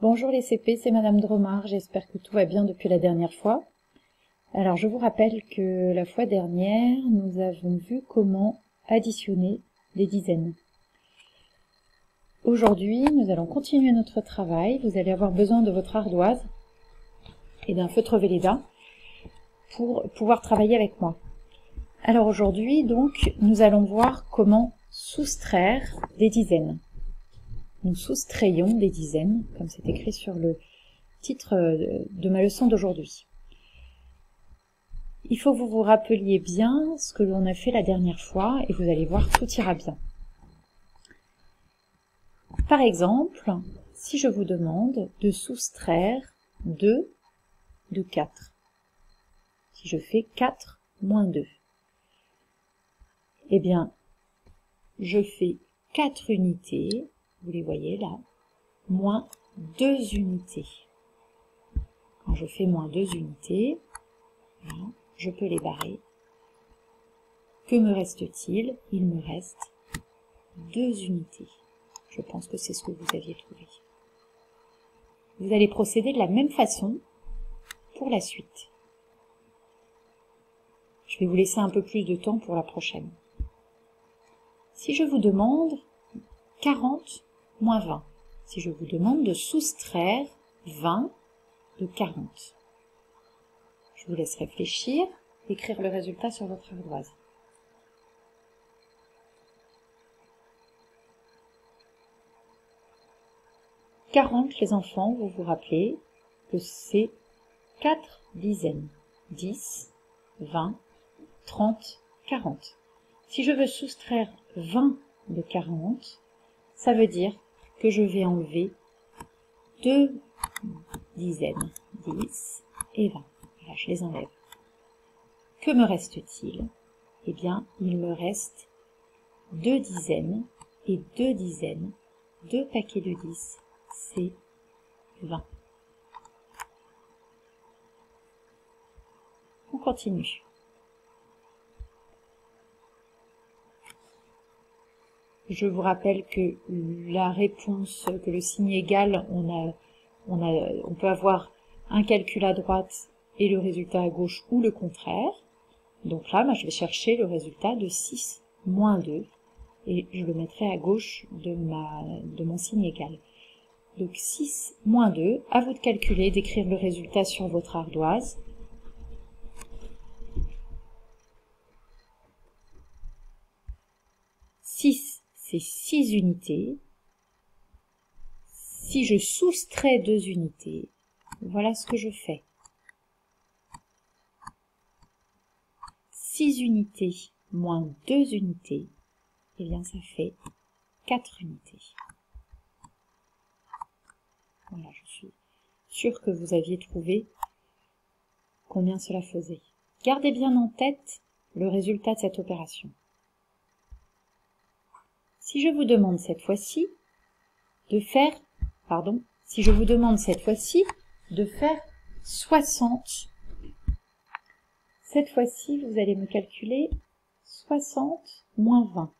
Bonjour les CP, c'est Madame Dromard, j'espère que tout va bien depuis la dernière fois. Alors je vous rappelle que la fois dernière, nous avons vu comment additionner des dizaines. Aujourd'hui, nous allons continuer notre travail. Vous allez avoir besoin de votre ardoise et d'un feutre Velleda pour pouvoir travailler avec moi. Alors aujourd'hui, donc, nous allons voir comment soustraire des dizaines. Nous soustrayons des dizaines, comme c'est écrit sur le titre de ma leçon d'aujourd'hui. Il faut que vous vous rappeliez bien ce que l'on a fait la dernière fois et vous allez voir, tout ira bien. Par exemple, si je vous demande de soustraire 2 de 4, si je fais 4 moins 2, eh bien, je fais 4 unités, vous les voyez là, moins 2 unités. Quand je fais moins 2 unités, voilà, je peux les barrer. Que me reste-t-il? Il me reste 2 unités. Je pense que c'est ce que vous aviez trouvé. Vous allez procéder de la même façon pour la suite. Je vais vous laisser un peu plus de temps pour la prochaine. Si je vous demande 40 moins 20, si je vous demande de soustraire 20 de 40, je vous laisse réfléchir, écrire le résultat sur votre ardoise. « 40, les enfants, vous vous rappelez que c'est 4 dizaines. 10, 20, 30, 40. Si je veux soustraire 20 de 40, ça veut dire que je vais enlever 2 dizaines, 10 et 20. Voilà, je les enlève. Que me reste-t-il? Eh bien, il me reste 2 dizaines et 2 dizaines, 2 paquets de 10, c'est 20. On continue. Je vous rappelle que la réponse, que le signe égal, on peut avoir un calcul à droite et le résultat à gauche ou le contraire. Donc là, moi, je vais chercher le résultat de 6 moins 2 et je le mettrai à gauche de mon signe égal. Donc 6 moins 2, à vous de calculer, d'écrire le résultat sur votre ardoise. C'est 6 unités. Si je soustrais 2 unités, voilà ce que je fais. 6 unités moins 2 unités, eh bien ça fait 4 unités. Voilà, je suis sûre que vous aviez trouvé combien cela faisait. Gardez bien en tête le résultat de cette opération. Si je vous demande cette fois-ci de faire, si je vous demande cette fois-ci de faire 60, cette fois-ci vous allez me calculer 60 moins 20.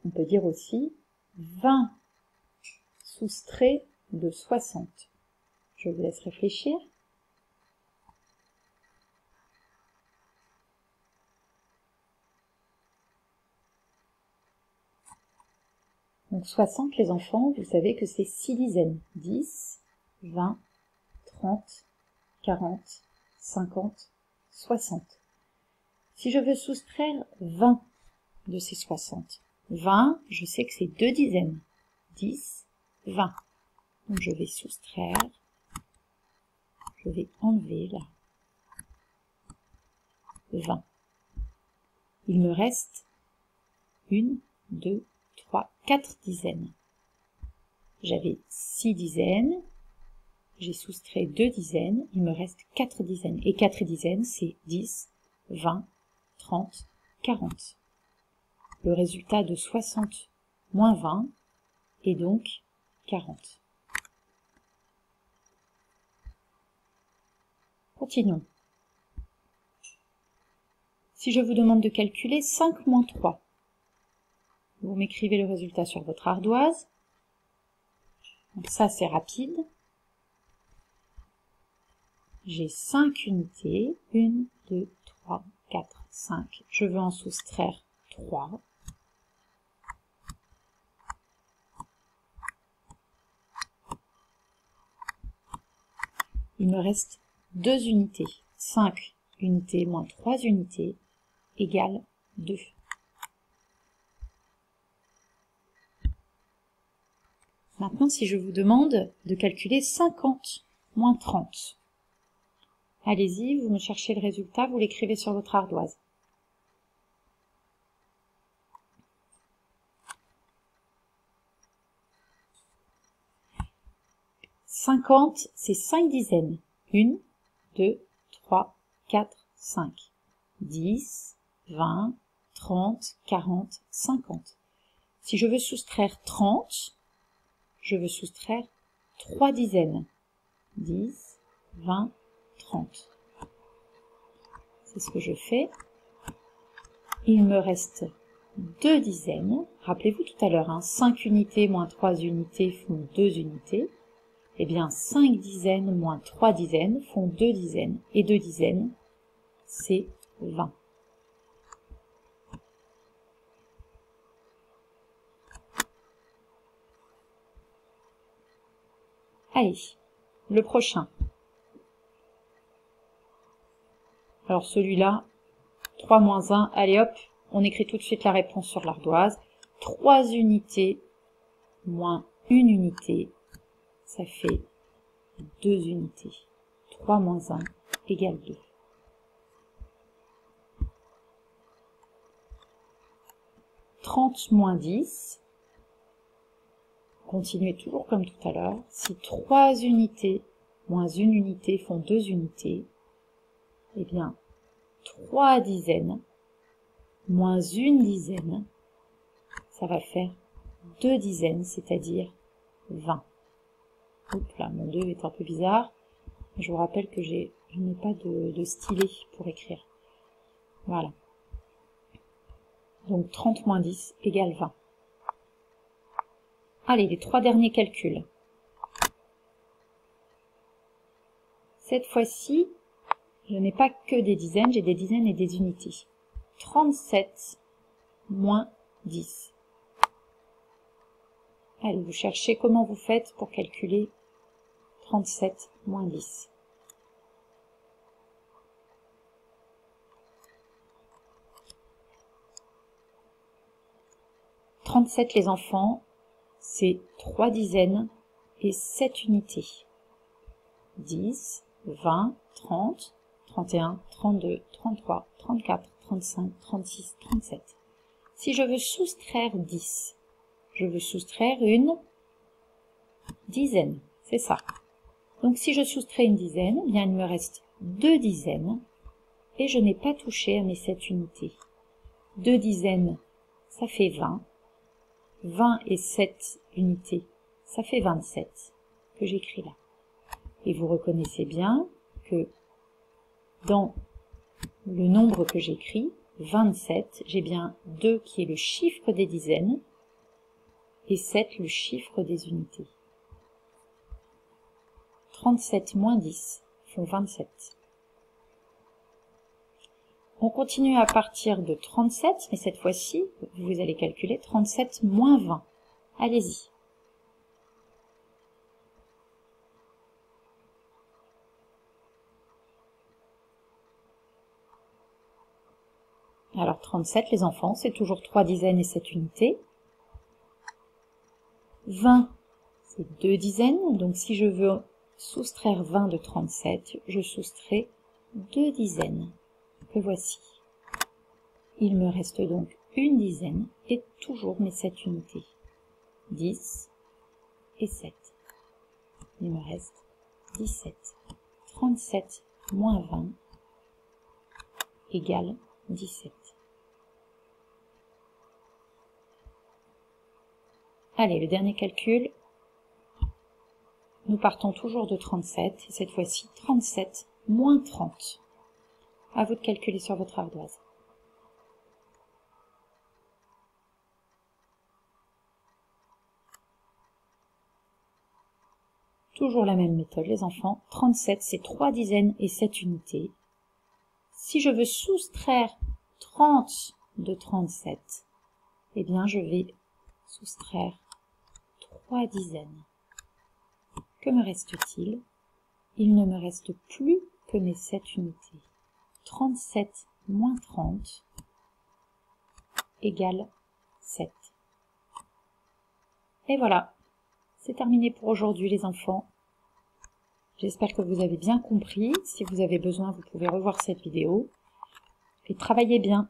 On peut dire aussi 20 soustrait de 60. Je vous laisse réfléchir. Donc 60, les enfants, vous savez que c'est 6 dizaines. 10, 20, 30, 40, 50, 60. Si je veux soustraire 20 de ces 60, 20, je sais que c'est 2 dizaines. 10, 20. Donc je vais soustraire, je vais enlever là 20. Il me reste 1, 2, 3, 4 dizaines. J'avais 6 dizaines, j'ai soustrait 2 dizaines, il me reste 4 dizaines. Et 4 dizaines, c'est 10, 20, 30, 40. Le résultat de 60 moins 20 est donc 40. Continuons. Si je vous demande de calculer 5 moins 3, vous m'écrivez le résultat sur votre ardoise. Donc ça, c'est rapide. J'ai 5 unités. 1, 2, 3, 4, 5. Je veux en soustraire 3. Il me reste 2 unités. 5 unités moins 3 unités égale 2. Maintenant, si je vous demande de calculer 50 moins 30, allez-y, vous me cherchez le résultat, vous l'écrivez sur votre ardoise. « 50, c'est 5 dizaines. 1, 2, 3, 4, 5. 10, 20, 30, 40, 50. Si je veux soustraire 30, je veux soustraire 3 dizaines. 10, 20, 30. C'est ce que je fais. Il me reste 2 dizaines. Rappelez-vous tout à l'heure, 5 unités moins 3 unités font 2 unités. Eh bien, 5 dizaines moins 3 dizaines font 2 dizaines. Et 2 dizaines, c'est 20. Allez, le prochain. Alors celui-là, 3 moins 1, allez hop, on écrit tout de suite la réponse sur l'ardoise. 3 unités moins 1 unité, ça fait 2 unités. 3 moins 1 égale 2. « 30 moins 10, continuez toujours comme tout à l'heure. Si 3 unités moins 1 unité font 2 unités, eh bien, 3 dizaines moins 1 dizaine, ça va faire 2 dizaines, c'est-à-dire 20. Oups là, mon 2 est un peu bizarre. Je vous rappelle que je n'ai pas de stylet pour écrire. Voilà. Donc 30 moins 10 égale 20. Allez, les 3 derniers calculs. Cette fois-ci, je n'ai pas que des dizaines, j'ai des dizaines et des unités. 37 moins 10. Allez, vous cherchez comment vous faites pour calculer 37 moins 10. « 37 les enfants, c'est 3 dizaines et 7 unités. 10, 20, 30, 31, 32, 33, 34, 35, 36, 37. Si je veux soustraire 10, je veux soustraire une dizaine, c'est ça. Donc si je soustrais une dizaine, eh bien il me reste 2 dizaines et je n'ai pas touché à mes 7 unités. 2 dizaines, ça fait 20. 20 et 7 unités, ça fait 27 que j'écris là. Et vous reconnaissez bien que dans le nombre que j'écris, 27, j'ai bien 2 qui est le chiffre des dizaines et 7 le chiffre des unités. 37 moins 10 font 27. On continue à partir de 37, mais cette fois-ci, vous allez calculer 37 moins 20. Allez-y. Alors 37, les enfants, c'est toujours 3 dizaines et 7 unités. 20, c'est 2 dizaines. Donc si je veux soustraire 20 de 37, je soustrais 2 dizaines. Que voici. Il me reste donc une dizaine et toujours mes 7 unités. 10 et 7. Il me reste 17. 37 moins 20 égale 17. Allez, le dernier calcul. Nous partons toujours de 37, et cette fois-ci 37 moins 30. À vous de calculer sur votre ardoise. Toujours la même méthode, les enfants. 37, c'est 3 dizaines et 7 unités. Si je veux soustraire 30 de 37, eh bien, je vais soustraire 3 dizaines. Que me reste-t-il? Il ne me reste plus que mes 7 unités. 37 moins 30 égale 7. Et voilà, c'est terminé pour aujourd'hui les enfants. J'espère que vous avez bien compris. Si vous avez besoin, vous pouvez revoir cette vidéo. Et travaillez bien.